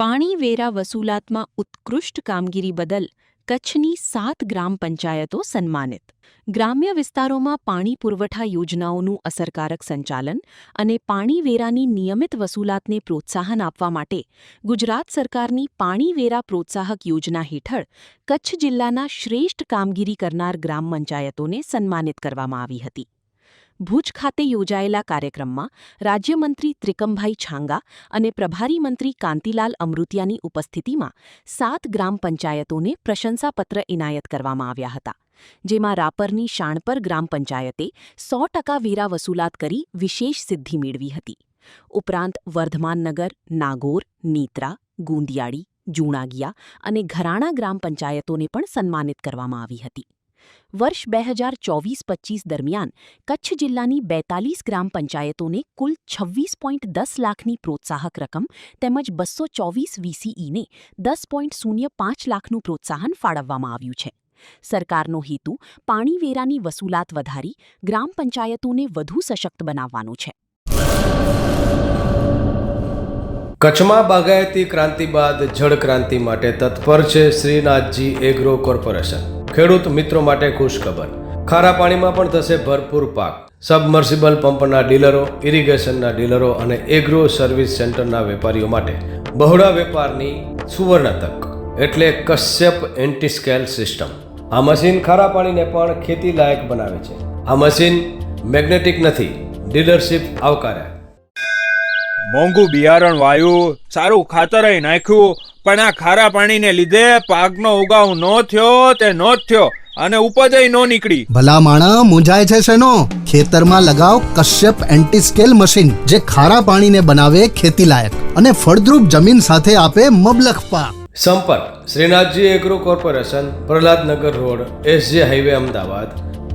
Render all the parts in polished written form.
પાણી વેરા વસૂલાતમાં ઉત્કૃષ્ટ કામગીરી બદલ કચ્છની 7 ગ્રામ પંચાયતો સન્માનિત. ગ્રામ્ય વિસ્તારોમાં પાણી પુરવઠા યોજનાઓનું અસરકારક સંચાલન અને પાણી વેરાની નિયમિત વસૂલાતને પ્રોત્સાહન આપવા માટે ગુજરાત સરકારની પાણી વેરા પ્રોત્સાહક યોજના હેઠળ કચ્છ જિલ્લાના શ્રેષ્ઠ કામગીરી કરનાર ગ્રામ પંચાયતોને સન્માનિત કરવામાં આવી હતી. ભુજ ખાતે યોજાયેલા કાર્યક્રમમાં રાજ્યમંત્રી ત્રિકમભાઈ છાંગા અને પ્રભારી મંત્રી કાંતિલાલ અમૃતિયાની ઉપસ્થિતિમાં 7 ગ્રામ પંચાયતોને પ્રશંસાપત્ર એનાયત કરવામાં આવ્યા હતા, જેમાં રાપરની શાણપર ગ્રામ પંચાયતે 100% વેરા વસૂલાત કરી વિશેષ સિદ્ધિ મેળવી હતી. ઉપરાંત વર્ધમાનનગર, નાગોર, નીત્રા, ગુંદિયાળી, જૂણાગિયા અને ઘરાણા ગ્રામ પંચાયતોને પણ સન્માનિત કરવામાં આવી હતી. વર્ષ 2024-25 દરમિયાન કચ્છ જિલ્લાની 42 ગ્રામ પંચાયતોને કુલ 26.10 લાખની પ્રોત્સાહક રકમ તેમજ 224 વીસીઈને 10.05 લાખનું પ્રોત્સાહન ફાળવવામાં આવ્યું છે. સરકારનો હેતુ પાણી વેરાની વસૂલાત વધારી ગ્રામ પંચાયતોને વધુ સશક્ત બનાવવાનો છે. કચ્છમાં બાગાયતી ક્રાંતિ બાદ જળ ક્રાંતિ માટે તત્પર છે શ્રીનાથજી એગ્રો કોર્પોરેશન. ખેડૂત મિત્રો માટે ખુશખબર, ખારા પાણીમાં પણ થશે ભરપૂર પાક. સબમર્સિબલ પંપના ડીલરો, ઇરિગેશનના ડીલરો અને એગ્રો સર્વિસ સેન્ટરના વેપારીઓ માટે બહોળા વેપારની સુવર્ણ તક એટલે કશ્યપ એન્ટીસ્કેલ સિસ્ટમ. આ મશીન ખારા પાણીને પણ ખેતી લાયક બનાવે છે. આ મશીન મેગ્નેટિક નથી, ડીલરશીપ આવકાર્યા. મોંઘું બિયારણ વાયું, સારું ખાતરય નાખ્યું, પણ આ ખારા પાણીને લીધે પાકનો ઉગાવ નો થયો તે નો જ થયો અને ઉપજય નો નીકળી. ભલા માણા મૂંઝાય છે શેનો? ખેતરમાં લગાવ કશ્યપ એન્ટીસ્કેલ મશીન, જે ખારા પાણીને બનાવે ખેતી લાયક અને ફળદ્રુપ જમીન સાથે આપે મબલખ પાક. સંપર્ક Shrinathji agro corporation, Prahlad Nagar road, SJ highway, Ahmedabad.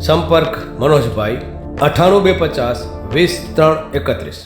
સંપર્ક મનોજભાઈ 98 250 20 3 31.